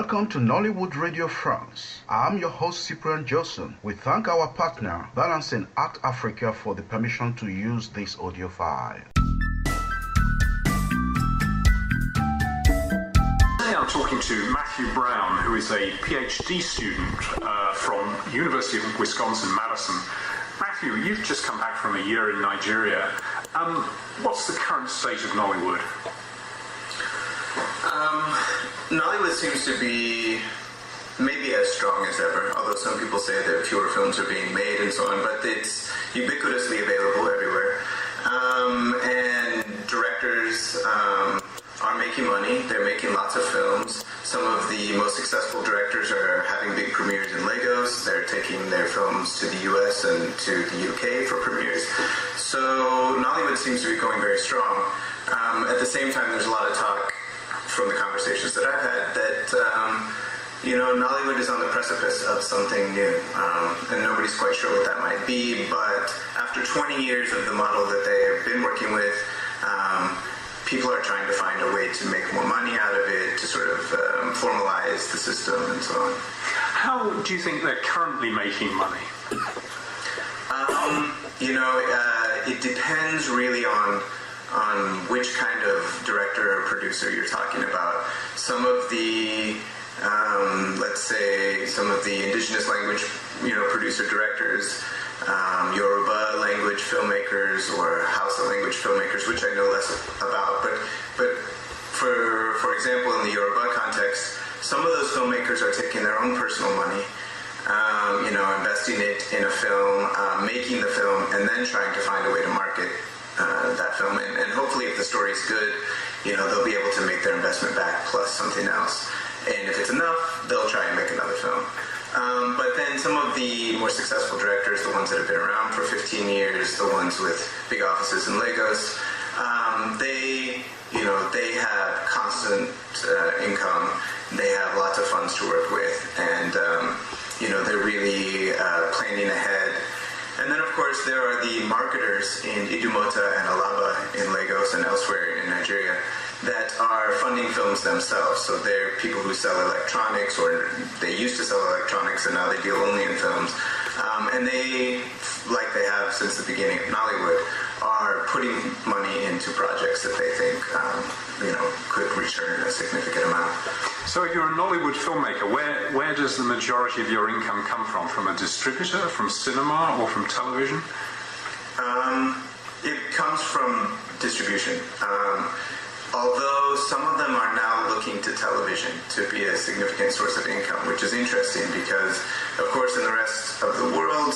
Welcome to Nollywood Radio France. I'm your host Cyprian Johnson. We thank our partner, BalancingActAfrica, for the permission to use this audio file. Today I'm talking to Matthew Brown, who is a PhD student from University of Wisconsin-Madison. Matthew, you've just come back from a year in Nigeria. What's the current state of Nollywood? Nollywood seems to be maybe as strong as ever, although some people say that fewer films are being made and so on, but it's ubiquitously available everywhere. And directors are making money. They're making lots of films. Some of the most successful directors are having big premieres in Lagos. They're taking their films to the US and to the UK for premieres. So Nollywood seems to be going very strong. At the same time, there's a lot of talk from the conversations that I've had that, Nollywood is on the precipice of something new, and nobody's quite sure what that might be, but after 20 years of the model that they have been working with, people are trying to find a way to make more money out of it, to sort of formalize the system and so on. How do you think they're currently making money? It depends really on which kind of director or producer you're talking about. Some of the, let's say, some of the indigenous language, producer directors, Yoruba language filmmakers or Hausa language filmmakers, which I know less about. But for example, in the Yoruba context, some of those filmmakers are taking their own personal money, investing it in a film, making the film, and then trying to find a way to market that film, and hopefully if the story's good, they'll be able to make their investment back plus something else, and if it's enough, they'll try and make another film. But then some of the more successful directors, the ones that have been around for 15 years, the ones with big offices in Lagos, they have constant income, they have lots of funds to work with, and they're really planning ahead. And then, of course, there are the marketers in Idumota and Alaba in Lagos and elsewhere in Nigeria that are funding films themselves. So they're people who sell electronics, or they used to sell electronics, and now they deal only in films. And they, like they have since the beginning of Nollywood, are putting money into projects that they think, could return a significant amount. So you're a Nollywood filmmaker. Where does the majority of your income come from? From a distributor, from cinema, or from television? It comes from distribution. Although some of them are now looking to television to be a significant source of income, which is interesting because, of course, in the rest of the world,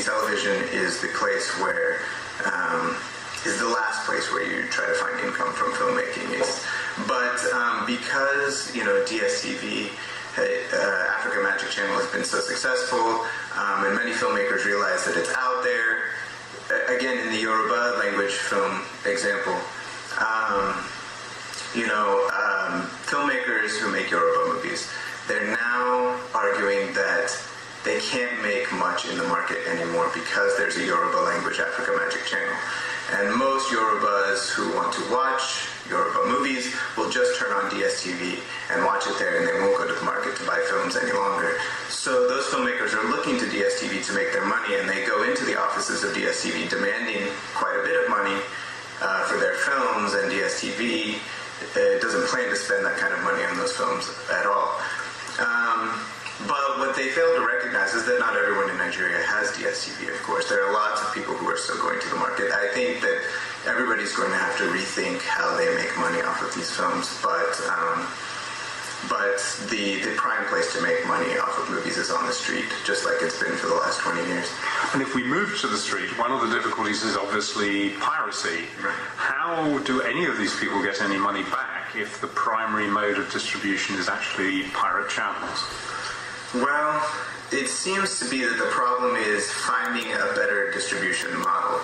television is the place where, is the last place where you try to find income from filmmaking. But because, DSTV, Africa Magic Channel has been so successful, and many filmmakers realize that it's out there. Again, in the Yoruba language film example, filmmakers who make Yoruba movies, they're now arguing that they can't make much in the market anymore because there's a Yoruba language Africa Magic Channel. And most Yorubas who want to watch Yoruba movies will just turn on DSTV and watch it there, and they won't go to the market to buy films any longer. So those filmmakers are looking to DSTV to make their money, and they go into the offices of DSTV demanding quite a bit of money for their films, and DSTV doesn't plan to spend that kind of money on those films at all. But what they fail to recognize is that not everyone in Nigeria has DSTV, of course. There are lots of people who are still going to the market. I think that everybody's going to have to rethink how they make money off of these films, but the prime place to make money off of movies is on the street, just like it's been for the last 20 years. And if we move to the street, one of the difficulties is obviously piracy. Right. How do any of these people get any money back if the primary mode of distribution is actually pirate channels? Well, it seems to be that the problem is finding a better distribution model.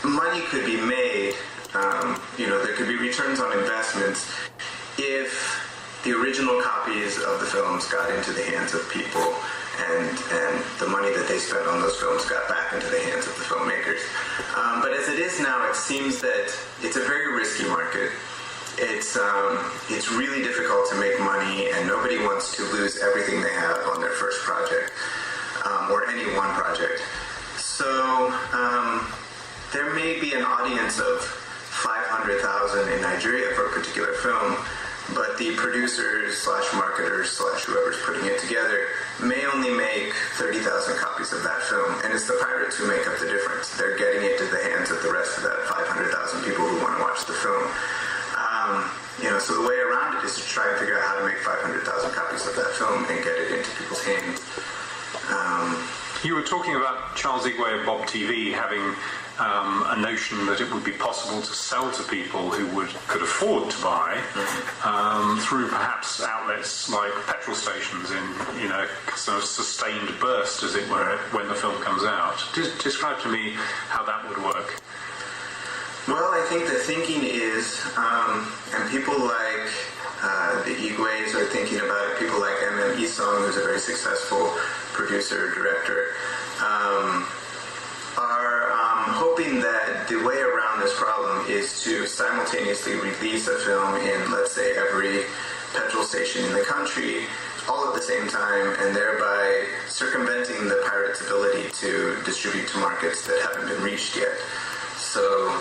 Money could be made, there could be returns on investments if the original copies of the films got into the hands of people and the money that they spent on those films got back into the hands of the filmmakers. But as it is now, it seems that it's a very risky market. it's really difficult to make money, and nobody wants to lose everything they have on their first project, or any one project. So there may be an audience of 500,000 in Nigeria for a particular film, but the producers / marketers / whoever's putting it together may only make 30,000 copies of that film, and it's the pirates who make up the difference. They're getting it to the hands of the rest of that 500,000 people who want to watch the film. So the way around it is to try and figure out how to make 500,000 copies of that film and get it into people's hands. You were talking about Charles Igwe of Bob TV having a notion that it would be possible to sell to people who could afford to buy through perhaps outlets like petrol stations in sort of sustained burst, as it were, when the film comes out. Describe to me how that would work. Well, I think the thinking is, and people like the Igwes are thinking about it, people like M.M. Isong, who's a very successful producer, director, are hoping that the way around this problem is to simultaneously release a film in, let's say, every petrol station in the country, all at the same time, and thereby circumventing the pirates' ability to distribute to markets that haven't been reached yet. So,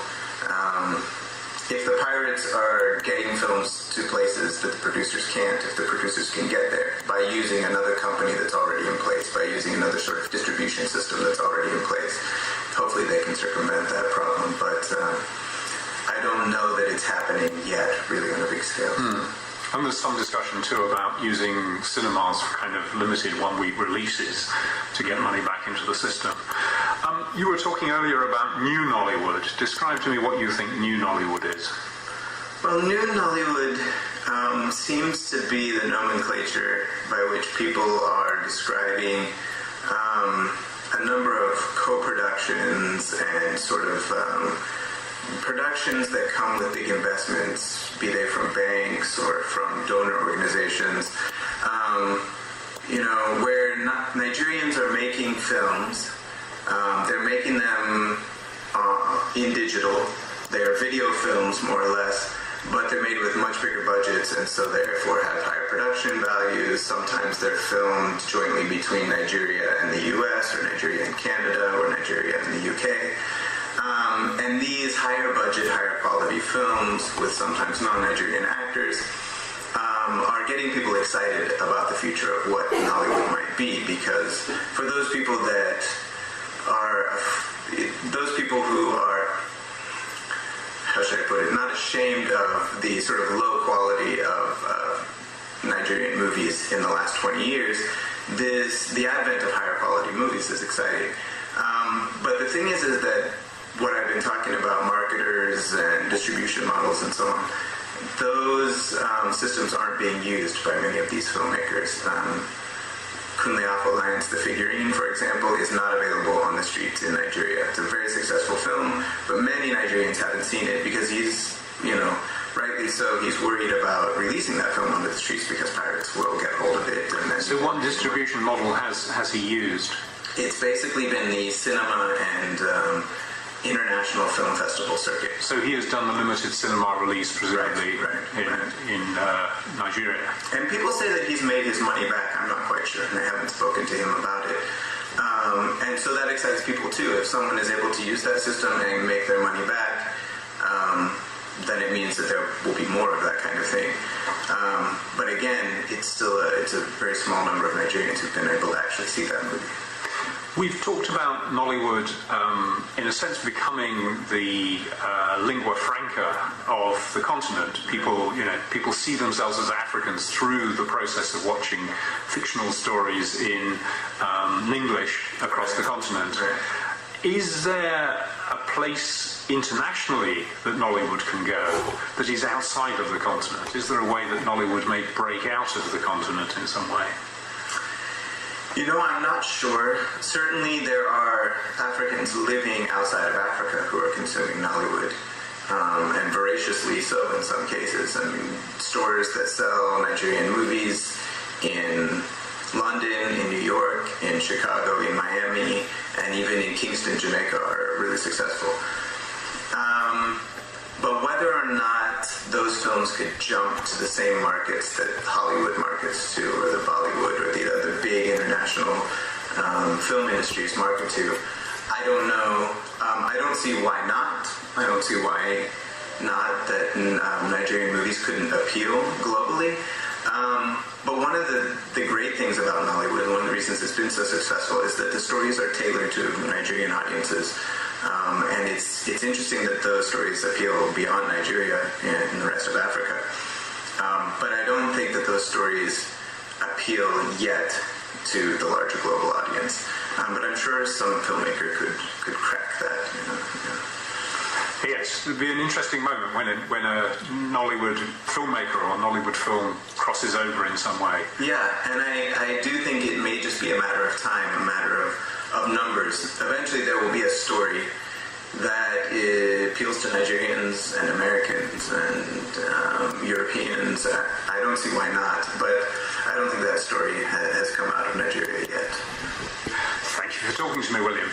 if the pirates are getting films to places that the producers can't, if the producers can get there by using another company that's already in place, by using another sort of distribution system that's already in place, hopefully they can circumvent that problem. But I don't know that it's happening yet, really on a big scale. And there's some discussion too about using cinemas for kind of limited one-week releases to get money back into the system. You were talking earlier about New Nollywood. Describe to me what you think New Nollywood is. Well, New Nollywood seems to be the nomenclature by which people are describing a number of co-productions and sort of productions that come with big investments, be they from banks or from donor organizations, where Nigerians are making films. They're making them in digital. They are video films, more or less, but they're made with much bigger budgets, and so therefore have higher production values. Sometimes they're filmed jointly between Nigeria and the US, or Nigeria and Canada, or Nigeria and the UK. And these higher budget, higher quality films with sometimes non-Nigerian actors are getting people excited about the future of what Nollywood might be, because for those people who are, how should I put it, not ashamed of the sort of low quality of Nigerian movies in the last 20 years, the advent of higher quality movies is exciting. But the thing is that what I've been talking about, marketers and distribution models and so on, those systems aren't being used by many of these filmmakers. Kunle Alliance, The Figurine, for example, is not available on the streets in Nigeria. It's a very successful film, but many Nigerians haven't seen it because he's, rightly so, he's worried about releasing that film onto the streets because pirates will get hold of it. And then so what distribution model has he used? It's basically been the cinema and international film festival circuit. So he has done the limited cinema release, presumably, in Nigeria. And people say that he's made his money back. I'm not quite sure, and I haven't spoken to him about it. And so that excites people too. If someone is able to use that system and make their money back, then it means that there will be more of that kind of thing. But again, it's a very small number of Nigerians who've been able to actually see that movie. We've talked about Nollywood, in a sense, becoming the lingua franca of the continent. People see themselves as Africans through the process of watching fictional stories in English across the continent. Is there a place internationally that Nollywood can go that is outside of the continent? Is there a way that Nollywood may break out of the continent in some way? I'm not sure. Certainly there are Africans living outside of Africa who are consuming Nollywood, and voraciously so in some cases. I mean, stores that sell Nigerian movies in London, in New York, in Chicago, in Miami, and even in Kingston, Jamaica are really successful. But whether or not those films could jump to the same markets that Hollywood markets to, or the Bollywood, or the other big international film industries market to. I don't know. I don't see why not. I don't see why not that Nigerian movies couldn't appeal globally. But one of the great things about Nollywood, and one of the reasons it's been so successful, is that the stories are tailored to Nigerian audiences. And it's interesting that those stories appeal beyond Nigeria and the rest of Africa. But I don't think that those stories appeal yet to the larger global audience. But I'm sure some filmmaker could crack that. Yeah. Yes, it'd be an interesting moment when a Nollywood filmmaker or a Nollywood film crosses over in some way. Yeah, and I do think it may just be a matter of time, a matter of numbers. Eventually there will be a story that appeals to Nigerians and Americans and Europeans. I don't see why not, but I don't think that story has come out of Nigeria yet. Thank you for talking to me, William.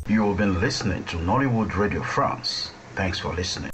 You've been listening to Nollywood Radio France. Thanks for listening.